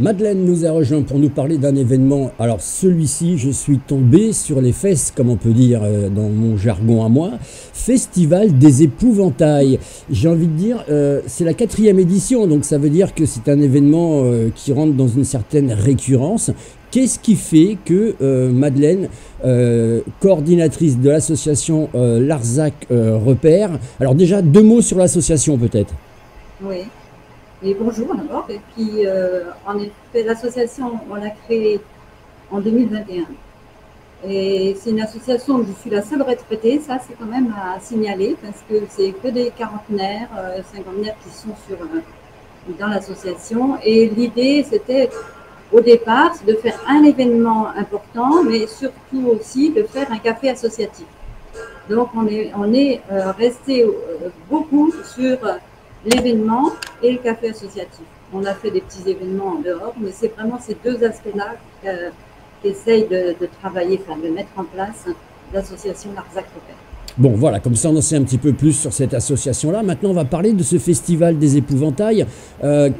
Madeleine nous a rejoint pour nous parler d'un événement. Alors celui-ci, je suis tombé sur les fesses, comme on peut dire dans mon jargon à moi. Festival des épouvantails. J'ai envie de dire, c'est la 4e édition, donc ça veut dire que c'est un événement qui rentre dans une certaine récurrence. Qu'est-ce qui fait que Madeleine, coordinatrice de l'association Larzac Repère, alors déjà 2 mots sur l'association peut-être. Oui. Et bonjour d'abord. Et puis, en effet, l'association, on l'a créée en 2021. Et c'est une association où je suis la seule retraitée. Ça, c'est quand même à signaler parce que c'est que des quarantenaires, cinquantenaires qui sont dans l'association. Et l'idée, c'était au départ de faire un événement important, mais surtout aussi de faire un café associatif. Donc, on est resté beaucoup sur l'événement et le café associatif. On a fait des petits événements en dehors, mais c'est vraiment ces 2 aspects-là qu'essaye de travailler, enfin, de mettre en place l'association Larzac Repère. Bon, voilà, comme ça on en sait un petit peu plus sur cette association-là. Maintenant, on va parler de ce festival des épouvantails,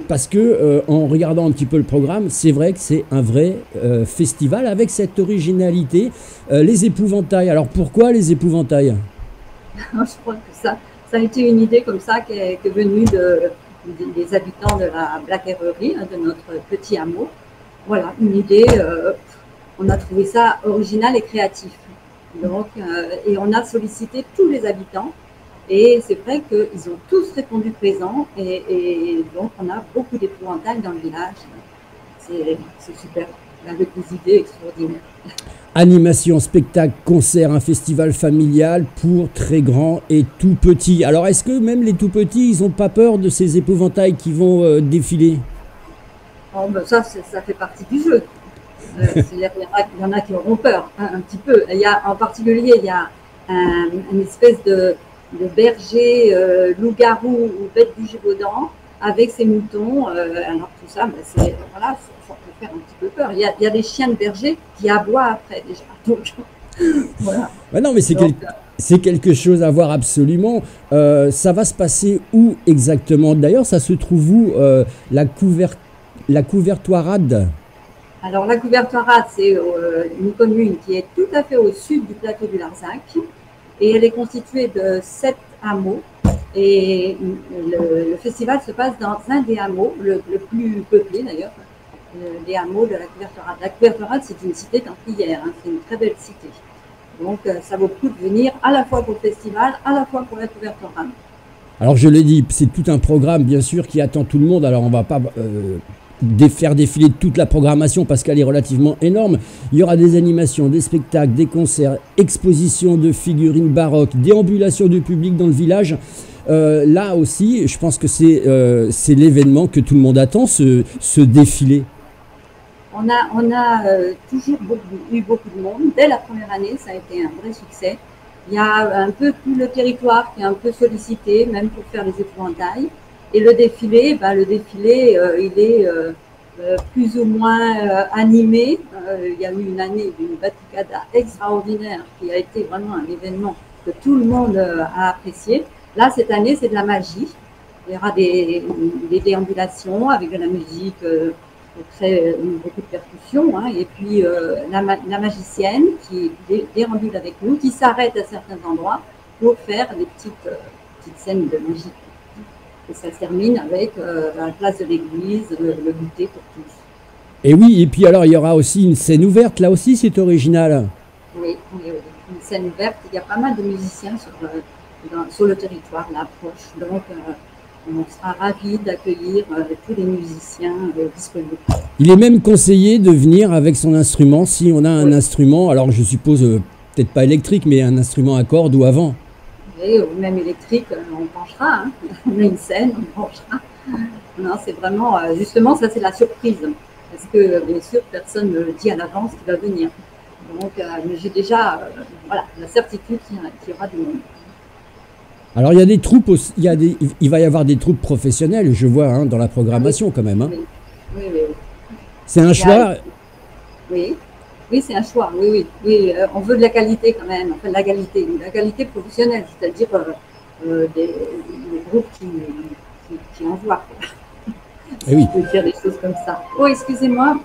parce que en regardant un petit peu le programme, c'est vrai que c'est un vrai festival avec cette originalité. Les épouvantails, alors pourquoi les épouvantails? Je crois que ça a été une idée comme ça qui est venue des habitants de la Blaquererie, de notre petit hameau. Voilà, une idée, on a trouvé ça original et créatif. Donc, et on a sollicité tous les habitants et c'est vrai qu'ils ont tous répondu présents et donc on a beaucoup d'épouvantails dans le village. C'est super, avec des idées extraordinaires. Animation, spectacle, concert, un festival familial pour très grands et tout petits. Alors est-ce que même les tout petits, ils n'ont pas peur de ces épouvantails qui vont défiler? Oh, ben ça fait partie du jeu. Il y en a qui auront peur, hein, un petit peu. En particulier, il y a une espèce de berger loup-garou ou bête du Gévaudan avec ses moutons. Alors tout ça, ben voilà, ça peut faire un petit peu peur. Il y a des chiens de berger qui aboient après déjà. Donc, voilà. Ouais, non, mais c'est quelque chose à voir absolument. Ça va se passer où exactement? D'ailleurs, ça se trouve où la Couvertoirade? Alors, la Couvertoirade, c'est une commune qui est tout à fait au sud du plateau du Larzac et elle est constituée de 7 hameaux. Et le festival se passe dans un des hameaux, le plus peuplé d'ailleurs, les hameaux de la Couvertoirade. La Couvertoirade, c'est une cité templière, hein, c'est une très belle cité. Donc, ça vaut le coup de venir à la fois pour le festival, à la fois pour la Couvertoirade. Alors, je l'ai dit, c'est tout un programme, bien sûr, qui attend tout le monde. Alors, on va pas faire défiler toute la programmation parce qu'elle est relativement énorme. Il y aura des animations, des spectacles, des concerts, expositions de figurines baroques, déambulations du public dans le village. Là aussi, je pense que c'est l'événement que tout le monde attend, ce défilé. On a toujours eu beaucoup de monde. Dès la première année, ça a été un vrai succès. Il y a un peu tout le territoire qui est un peu sollicité, même pour faire les épouvantails. Et le défilé, il est plus ou moins animé. Il y a eu une année d'une batucada extraordinaire qui a été vraiment un événement que tout le monde a apprécié. Là, cette année, c'est de la magie. Il y aura des déambulations avec de la musique, beaucoup de percussions, hein, et puis la magicienne qui déambule avec nous, qui s'arrête à certains endroits pour faire des petites scènes de magie. Et ça se termine avec la place de l'église, le goûter pour tous. Et oui, et puis alors il y aura aussi une scène ouverte, là aussi c'est original. Oui, une scène ouverte, il y a pas mal de musiciens sur le territoire, là, proche. Donc, on sera ravis d'accueillir tous les musiciens disponibles. Il est même conseillé de venir avec son instrument, si on a un instrument, alors je suppose peut-être pas électrique, mais un instrument à cordes ou à vent. Oui, ou même électrique, on penchera, hein. On a une scène, on penchera. Non, c'est vraiment, justement, ça c'est la surprise. Parce que, bien sûr, personne ne dit à l'avance qu'il va venir. Donc, mais j'ai déjà voilà, la certitude qu'il y aura du monde. Alors il y a des troupes, il va y avoir des troupes professionnelles, je vois, hein, dans la programmation quand même. Hein. Oui. C'est un choix. Oui, c'est un choix. Oui. On veut de la qualité quand même, enfin de la qualité professionnelle, c'est-à-dire des groupes qui envoient. Eh oui. Je peux dire des choses comme ça. Oh, excusez-moi,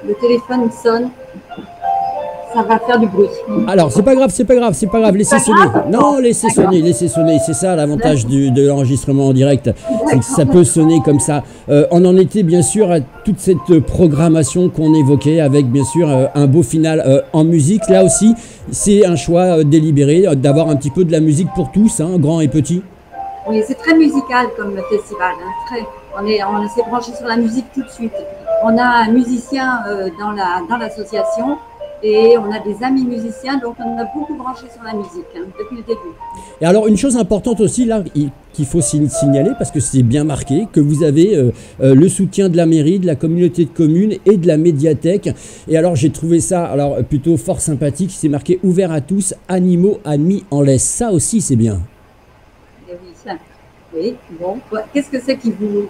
le téléphone sonne. Ça va faire du bruit. Alors, c'est pas grave, laissez sonner. Non, laissez sonner. C'est ça l'avantage de l'enregistrement en direct. C'est que ça peut sonner comme ça. On en était bien sûr à toute cette programmation qu'on évoquait avec bien sûr un beau final en musique. Là aussi, c'est un choix délibéré d'avoir un petit peu de la musique pour tous, hein, grands et petits. Oui, c'est très musical comme festival. Hein, on s'est branché sur la musique tout de suite. On a un musicien dans l'association. Et on a des amis musiciens, donc on a beaucoup branché sur la musique depuis le début. Et alors une chose importante aussi là qu'il faut signaler, parce que c'est bien marqué, que vous avez le soutien de la mairie, de la communauté de communes et de la médiathèque. Et alors j'ai trouvé ça plutôt fort sympathique, c'est marqué ouvert à tous, animaux admis en laisse. Ça aussi c'est bien. Et oui, ça. Oui, bon, qu'est-ce que c'est qui vous...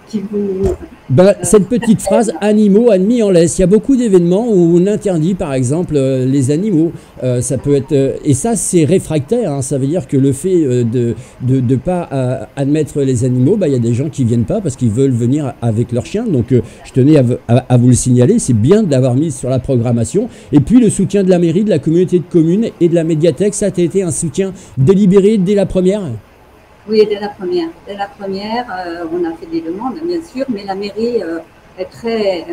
Cette petite phrase « animaux admis en laisse ». Il y a beaucoup d'événements où on interdit, par exemple, les animaux. Ça peut être... et ça, c'est réfractaire. Hein. Ça veut dire que le fait de ne pas admettre les animaux, il y a des gens qui ne viennent pas parce qu'ils veulent venir avec leurs chiens. Donc, je tenais à vous le signaler. C'est bien de l'avoir mis sur la programmation. Et puis, le soutien de la mairie, de la communauté de communes et de la médiathèque, ça a été un soutien délibéré dès la première ? Oui, dès la première. On a fait des demandes, bien sûr, mais la mairie est très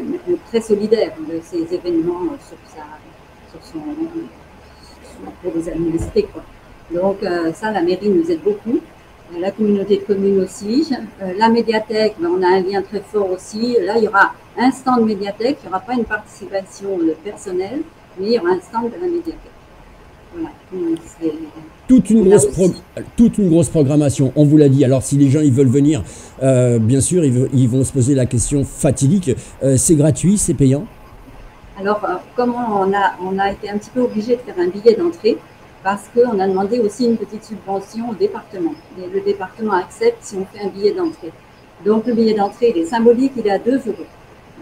solidaire de ces événements pour les administrer, quoi. Donc ça, la mairie nous aide beaucoup. La communauté de communes aussi. La médiathèque, on a un lien très fort aussi. Là, il y aura un stand médiathèque. Il n'y aura pas une participation personnelle, mais il y aura un stand de la médiathèque. Voilà. Toute une grosse programmation, on vous l'a dit. Alors si les gens ils veulent venir, bien sûr, ils vont se poser la question fatidique. C'est gratuit, c'est payant? Alors, comme on a été un petit peu obligé de faire un billet d'entrée, parce qu'on a demandé aussi une petite subvention au département. Et le département accepte si on fait un billet d'entrée. Donc le billet d'entrée, il est symbolique, il est à 2 €.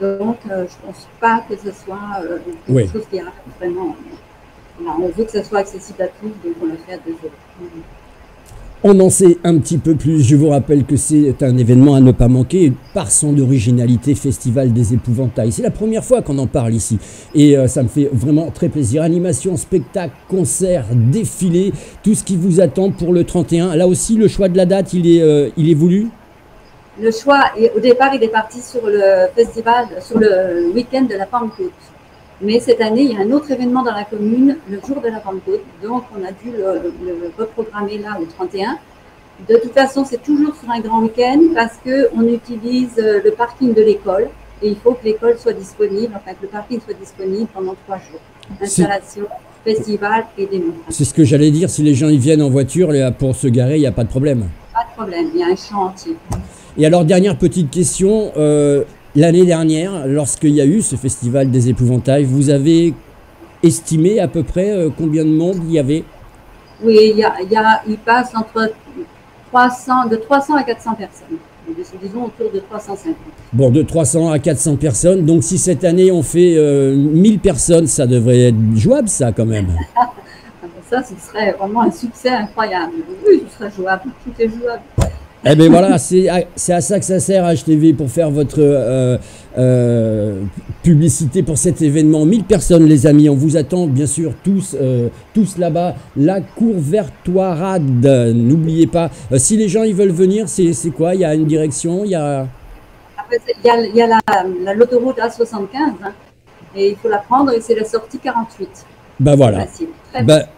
Donc je ne pense pas que ce soit quelque chose qui a vraiment... on veut que ça soit accessible à tous, donc on le fait à 2 €. On en sait un petit peu plus. Je vous rappelle que c'est un événement à ne pas manquer par son originalité, Festival des Épouvantails. C'est la première fois qu'on en parle ici et ça me fait vraiment très plaisir. Animation, spectacle, concert, défilé, tout ce qui vous attend pour le 31. Là aussi, le choix de la date, il est voulu? Le choix, au départ, il est parti sur le festival, sur le week-end de la Pentecôte. Mais cette année, il y a un autre événement dans la commune, le jour de la Pentecôte. Donc, on a dû le reprogrammer là au 31. De toute façon, c'est toujours sur un grand week-end parce qu'on utilise le parking de l'école. Et il faut que l'école soit disponible, enfin que le parking soit disponible pendant 3 jours. Installation, festival et démonstration. C'est ce que j'allais dire, si les gens y viennent en voiture pour se garer, il n'y a pas de problème. Pas de problème, il y a un champ entier. Et alors, dernière petite question. L'année dernière, lorsqu'il y a eu ce Festival des Épouvantails, vous avez estimé à peu près combien de monde il y avait? Oui, il passe de 300 à 400 personnes. Disons autour de 350. Bon, de 300 à 400 personnes. Donc, si cette année on fait 1000 personnes, ça devrait être jouable, ça, quand même. Ça, ce serait vraiment un succès incroyable. Oui, ce serait jouable. Tout est jouable. Eh bien voilà, c'est à ça que ça sert HTV pour faire votre publicité pour cet événement. 1000 personnes les amis, on vous attend bien sûr tous là-bas. La cour Vertoirade, n'oubliez pas. Si les gens ils veulent venir, c'est quoi? Il y a une direction, il y a l'autoroute A75 hein, et il faut la prendre et c'est la sortie 48. Ben voilà.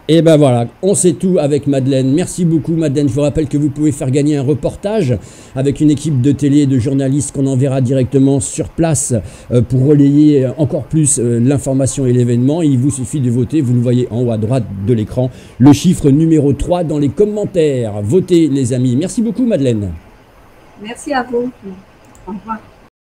Et ben voilà, on sait tout avec Madeleine. Merci beaucoup Madeleine. Je vous rappelle que vous pouvez faire gagner un reportage avec une équipe de télé et de journalistes qu'on enverra directement sur place pour relayer encore plus l'information et l'événement. Il vous suffit de voter, vous le voyez en haut à droite de l'écran, le chiffre numéro 3 dans les commentaires. Votez les amis. Merci beaucoup Madeleine. Merci à vous. Au revoir.